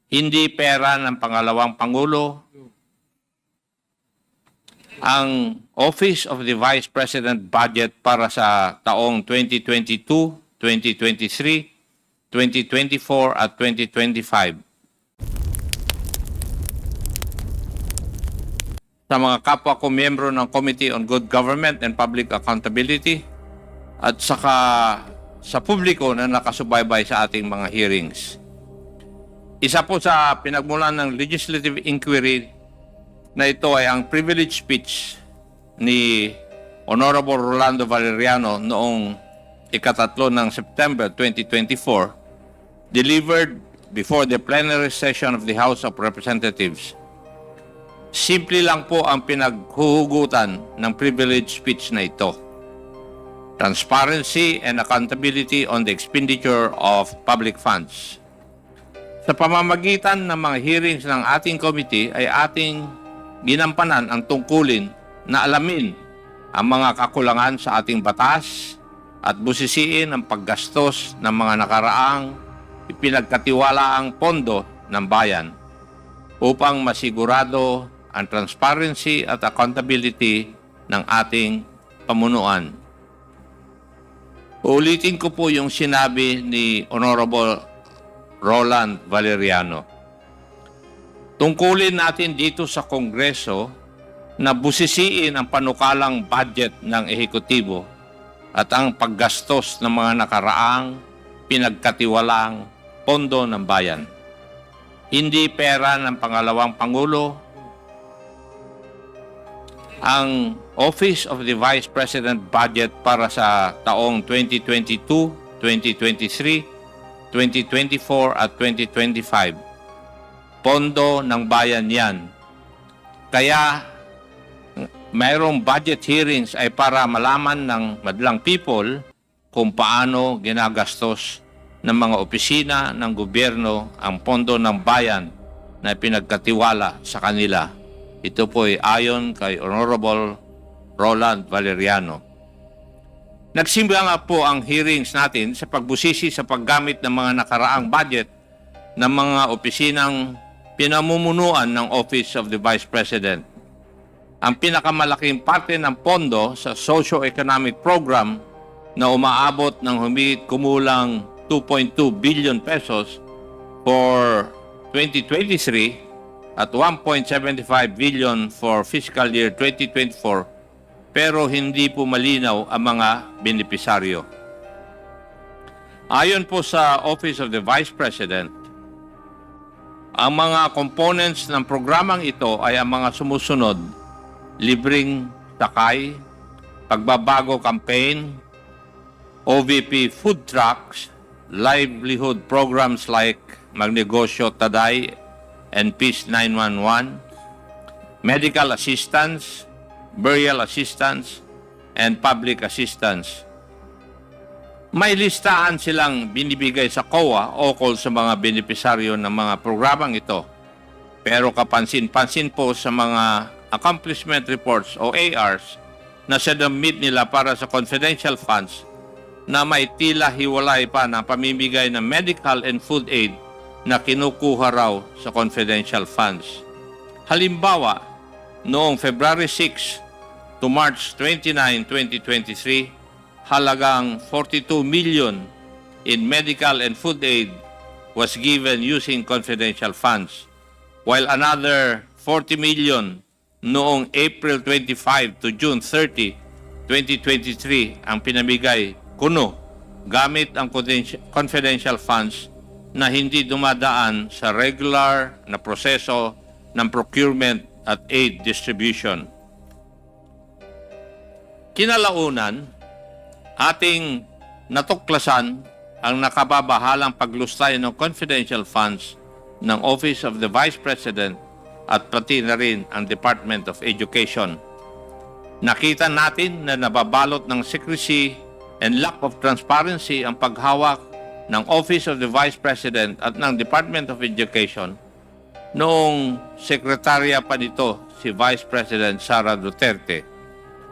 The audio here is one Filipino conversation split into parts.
Hindi pera ng pangalawang Pangulo ang Office of the Vice President budget para sa taong 2022, 2023, 2024 at 2025. Sa mga kapwa ko miyembro ng Committee on Good Government and Public Accountability at saka sa publiko na nakasubaybay sa ating mga hearings. Isa po sa pinagmulan ng legislative inquiry na ito ay ang privilege speech ni Honorable Rolando Valeriano noong ikatatlo ng September 2024 delivered before the plenary session of the House of Representatives. Simple lang po ang pinaghuhugutan ng privilege speech na ito. Transparency and accountability on the expenditure of public funds. Sa pamamagitan ng mga hearings ng ating committee ay ating ginampanan ang tungkulin na alamin ang mga kakulangan sa ating batas at busisiin ang paggastos ng mga nakaraang ipinagkatiwalaang pondo ng bayan upang masigurado ang transparency at accountability ng ating pamunuan. Uulitin ko po yung sinabi ni Honorable Roland Valeriano. Tungkulin natin dito sa Kongreso na busisiin ang panukalang budget ng ehekutibo at ang paggastos ng mga nakaraang pinagkatiwalang pondo ng bayan. Hindi pera ng pangalawang Pangulo ang Office of the Vice President budget para sa taong 2022, 2023, 2024 at 2025. Pondo ng bayan yan. Kaya mayroong budget hearings ay para malaman ng madlang people kung paano ginagastos ng mga opisina ng gobyerno ang pondo ng bayan na pinagkatiwala sa kanila. Ito po ay ayon kay Honorable Roland Valeriano. Nagsimula nga po ang hearings natin sa pagbusisi sa paggamit ng mga nakaraang budget ng mga opisinang pinamumunuan ng Office of the Vice President. Ang pinakamalaking parte ng pondo sa socio-economic program na umaabot ng humigit kumulang 2.2 billion pesos for 2023 at 1.75 billion for fiscal year 2024, pero hindi po malinaw ang mga benepisaryo. Ayon po sa Office of the Vice President, ang mga components ng programang ito ay ang mga sumusunod: libreng sakay, pagbabago campaign, OVP food trucks, livelihood programs like Magnegosyo Taday and Peace 911, medical assistance, burial assistance, and public assistance. May listahan silang binibigay sa COA ukol sa mga benepisaryo ng mga programang ito. Pero kapansin-pansin po sa mga accomplishment reports o ARs na sinubmit nila para sa confidential funds na may tila hiwalay pa ng pamimigay ng medical and food aid na kinukuha raw sa confidential funds. Halimbawa, noong February 6 to March 29, 2023, halagang 42 million in medical and food aid was given using confidential funds, while another 40 million noong April 25 to June 30, 2023 ang pinamigay kuno gamit ang confidential funds na hindi dumadaan sa regular na proseso ng procurement at aid distribution. Kinalaunan, ating natuklasan ang nakababahalang paglustay ng confidential funds ng Office of the Vice President at pati na rin ang Department of Education. Nakita natin na nababalot ng secrecy and lack of transparency ang paghawak ng Office of the Vice President at ng Department of Education noong sekretarya pa nito si Vice President Sara Duterte.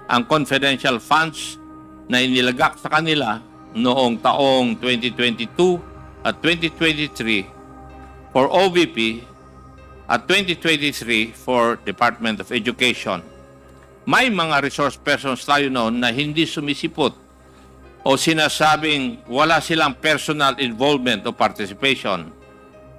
Ang confidential funds na inilagak sa kanila noong taong 2022 at 2023 for OVP at 2023 for Department of Education. May mga resource persons tayo noon na hindi sumisipot o sinasabing wala silang personal involvement o participation.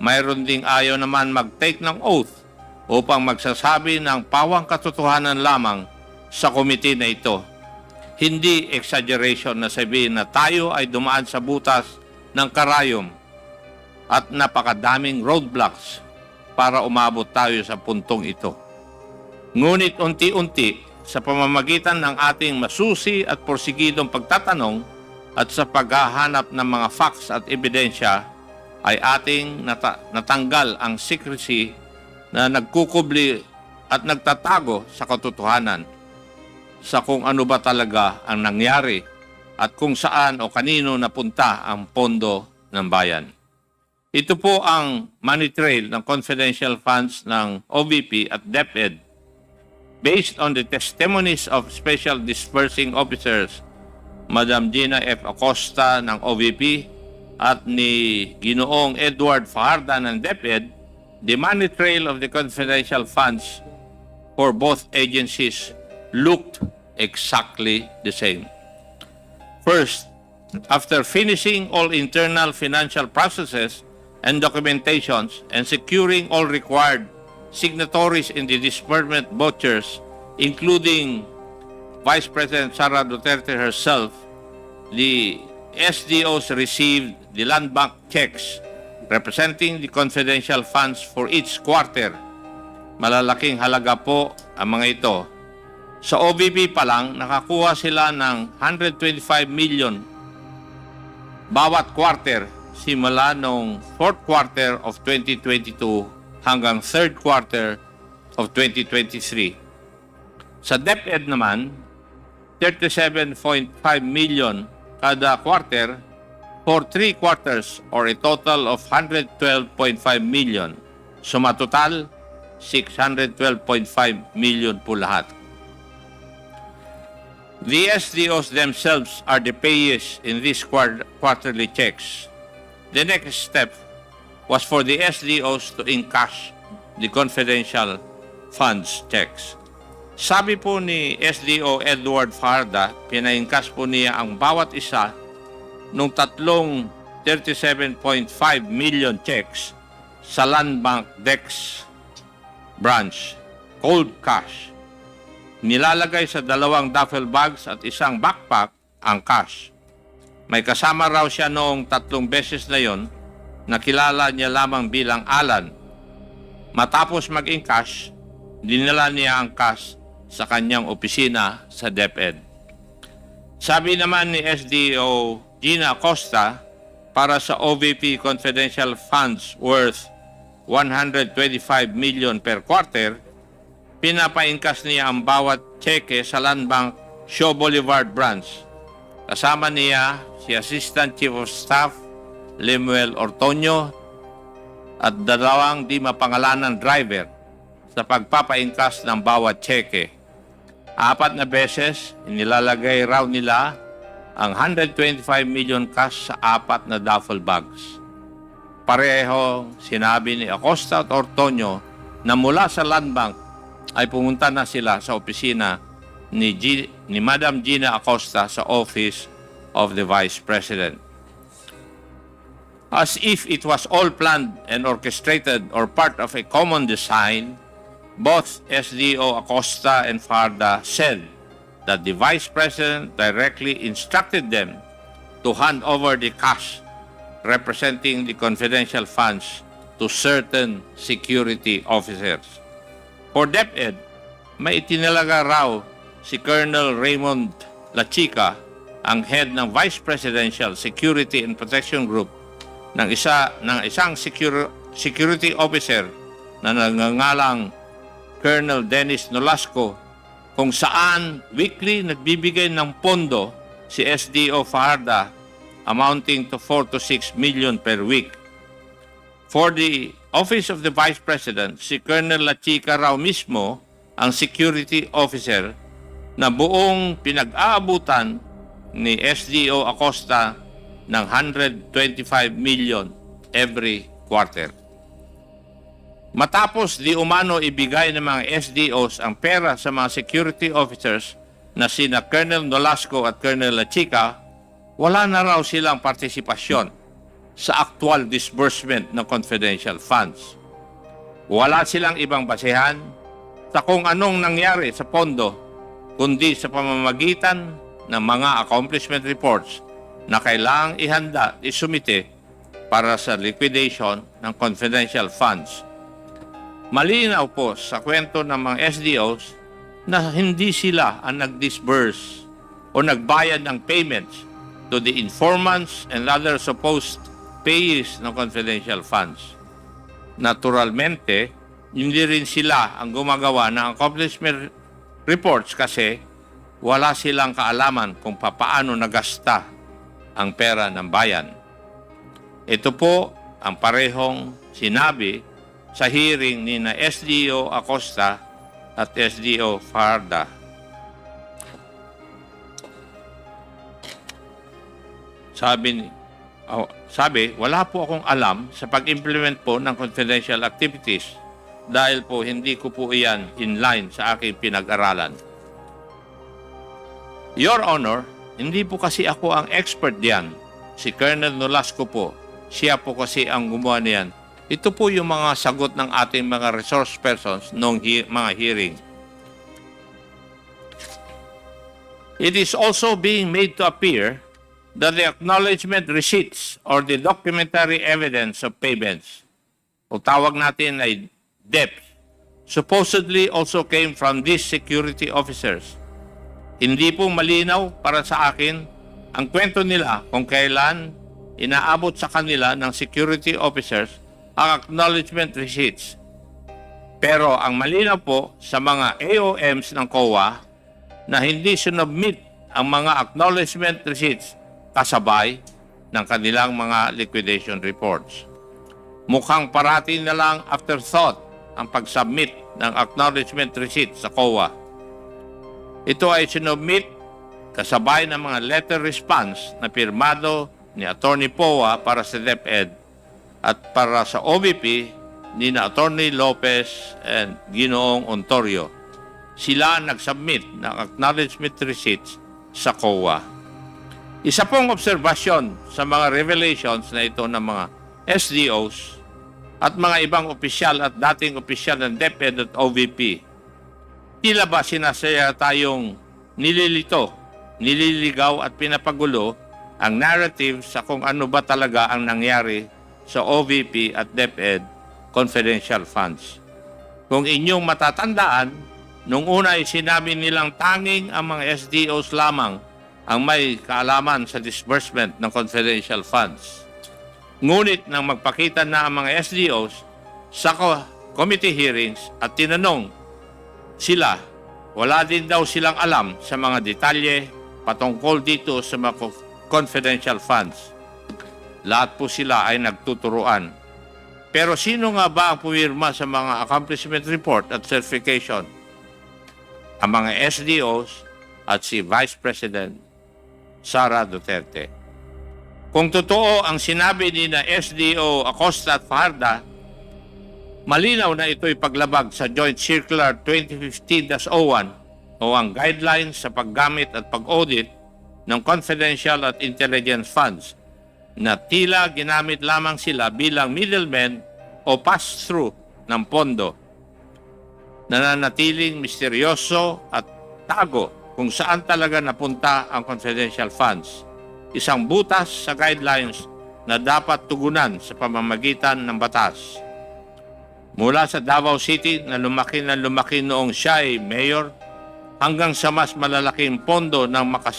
Mayroon ding ayaw naman mag-take ng oath upang magsasabi ng pawang katotohanan lamang sa komite na ito. Hindi exaggeration na sabihin na tayo ay dumaan sa butas ng karayom at napakadaming roadblocks para umabot tayo sa puntong ito. Ngunit unti-unti, sa pamamagitan ng ating masusi at porsigidong pagtatanong at sa paghahanap ng mga facts at ebidensya, ay ating natanggal ang secrecy na nagkukubli at nagtatago sa katotohanan sa kung ano ba talaga ang nangyari at kung saan o kanino napunta ang pondo ng bayan. Ito po ang money trail ng confidential funds ng OVP at DepEd based on the testimonies of Special Disbursing Officers Madam Gina F. Acosta ng OVP at ni Ginoong Edward Fajarda ng DepEd. The money trail of the confidential funds for both agencies looked exactly the same. First, after finishing all internal financial processes and documentations and securing all required signatories in the disbursement vouchers, including Vice President Sara Duterte herself, the SDOs received the land bank checks representing the confidential funds for each quarter. Malalaking halaga po ang mga ito. Sa OVP pa lang, nakakuha sila ng 125 million bawat quarter simula noong 4th quarter of 2022 hanggang 3rd quarter of 2023. Sa DepEd naman, 37.5 million kada quarter for 3 quarters or a total of 112.5 million. Suma total, 612.5 million po lahat. The SDOs themselves are the payees in these quarterly checks. The next step was for the SDOs to encash the confidential funds checks. Sabi po ni SDO Edward Fajarda, pina-encash po niya ang bawat isa nung tatlong 37.5 million checks sa Land Bank Dex branch, cold cash. Nilalagay sa 2 duffel bags at isang backpack ang cash. May kasama raw siya noong 3 beses na yon, nakilala niya lamang bilang Alan. Matapos mag-encash, dinala niya ang cash sa kanyang opisina sa DepEd. Sabi naman ni SDO Gina Acosta, para sa OVP confidential funds worth 125 million per quarter, pinapa-encash niya ang bawat cheque sa Land Bank Shaw Boulevard branch. Kasama niya si Assistant Chief of Staff Lemuel Ortonio at 2 di mapangalanan driver sa pagpapa-encash ng bawat cheque. 4 na beses, inilalagay raw nila ang 125 million cash sa 4 na duffel bags. Pareho sinabi ni Acosta at Ortonio na mula sa Land Bank ay pumunta na sila sa opisina ni Madam Gina Acosta sa Office of the Vice President. As if it was all planned and orchestrated or part of a common design, both SDO Acosta and Fajarda said that the Vice President directly instructed them to hand over the cash representing the confidential funds to certain security officers. For DepEd, may itinalaga raw si Colonel Raymond Lachica, ang head ng Vice Presidential Security and Protection Group, ng isang security officer na nagngangalang Colonel Dennis Nolasco, kung saan weekly nagbibigay ng pondo si SDO Fajarda amounting to 4 to 6 million per week. For the Office of the Vice President, si Colonel Lachica raw mismo ang security officer na buong pinag-aabutan ni SDO Acosta ng 125 million every quarter. Matapos di umano ibigay ng mga SDOs ang pera sa mga security officers na sina Colonel Nolasco at Colonel Lachica, wala na raw silang partisipasyon sa actual disbursement ng confidential funds. Wala silang ibang basehan sa kung anong nangyari sa pondo, kundi sa pamamagitan ng mga accomplishment reports na kailangang ihanda at isumite para sa liquidation ng confidential funds. Malinaw po sa kwento ng mga SDOs na hindi sila ang nag-disburse o nagbayad ng payments to the informants and other supposed payees ng confidential funds. Naturalmente, hindi rin sila ang gumagawa ng accomplishment reports kasi wala silang kaalaman kung papaano nagasta ang pera ng bayan. Ito po ang parehong sinabi sa hearing ni na SDO Acosta at SDO Fajarda. Sabi, wala po akong alam sa pag-implement po ng confidential activities dahil po hindi ko po iyan in line sa aking pinag-aralan. Your Honor, hindi po kasi ako ang expert diyan. Si Colonel Nolasco po, siya po kasi ang gumawa niyan. Ito po yung mga sagot ng ating mga resource persons noong mga hearing. It is also being made to appear that the acknowledgement receipts or the documentary evidence of payments, o tawag natin ay DEPs, supposedly also came from these security officers. Hindi po malinaw para sa akin ang kwento nila kung kailan inaabot sa kanila ng security officers ang acknowledgement receipts. Pero ang malinaw po sa mga AOMs ng COA na hindi sinubmit ang mga acknowledgement receipts kasabay ng kanilang mga liquidation reports. Mukhang parati na lang afterthought ang pag-submit ng acknowledgement receipt sa COA. Ito ay sinubmit kasabay ng mga letter response na pirmado ni Attorney Poa para sa DepEd at para sa OVP ni na Attorney Lopez and Ginoong Ontorio. Sila nagsubmit ng acknowledgement receipts sa COA. Isa pong obserbasyon sa mga revelations na ito ng mga SDOs at mga ibang opisyal at dating opisyal ng DepEd at OVP. Tila ba sinasaya tayong nililito, nililigaw at pinapagulo ang narrative sa kung ano ba talaga ang nangyari sa OVP at DepEd confidential funds. Kung inyong matatandaan, nung una ay sinabi nilang tanging ang mga SDOs lamang ang may kaalaman sa disbursement ng confidential funds. Ngunit nang magpakita na ang mga SDOs sa committee hearings at tinanong sila, wala din daw silang alam sa mga detalye patungkol dito sa mga confidential funds. Lahat po sila ay nagtuturuan. Pero sino nga ba ang pumirma sa mga accomplishment report at certification? Ang mga SDOs at si Vice President Sara Duterte. Kung totoo ang sinabi ni na SDO Acosta at Fajarda, malinaw na ito'y paglabag sa Joint Circular 2015-01 o ang guidelines sa paggamit at pag-audit ng confidential at intelligence funds na tila ginamit lamang sila bilang middlemen o pass-through ng pondo. Nananatiling misteryoso at tago kung saan talaga napunta ang confidential funds. Isang butas sa guidelines na dapat tugunan sa pamamagitan ng batas. Mula sa Davao City na lumaki noong siya ay mayor hanggang sa mas malalaking pondo ng mapas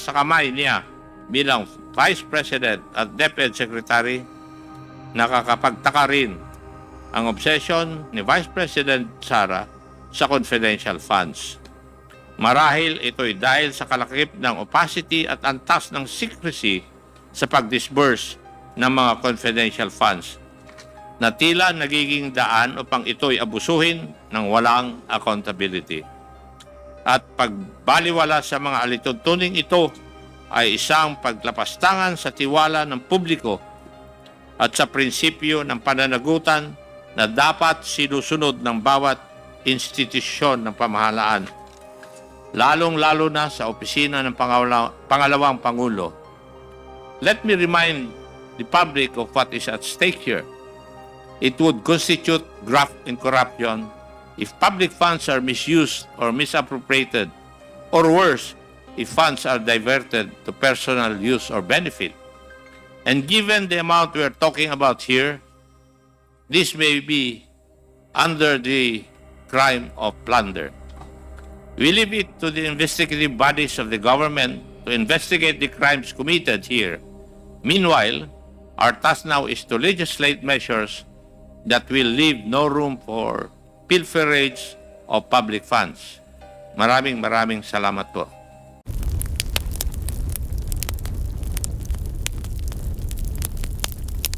sa kamay niya bilang Vice President at DepEd Secretary, nakakapagtaka rin ang obsession ni Vice President Sara sa confidential funds. Marahil ito'y dahil sa kalakip ng opacity at antas ng secrecy sa pag-disburse ng mga confidential funds na tila nagiging daan upang ito'y abusuhin ng walang accountability. At pagbaliwala sa mga alituntuning ito ay isang paglapastangan sa tiwala ng publiko at sa prinsipyo ng pananagutan na dapat sinusunod ng bawat institusyon ng pamahalaan, lalong-lalo na sa opisina ng pangalawang Pangulo. Let me remind the public of what is at stake here. It would constitute graft and corruption if public funds are misused or misappropriated, or worse, if funds are diverted to personal use or benefit. And given the amount we are talking about here, this may be under the crime of plunder. We leave it to the investigative bodies of the government to investigate the crimes committed here. Meanwhile, our task now is to legislate measures that will leave no room for pilferage of public funds. Maraming salamat po.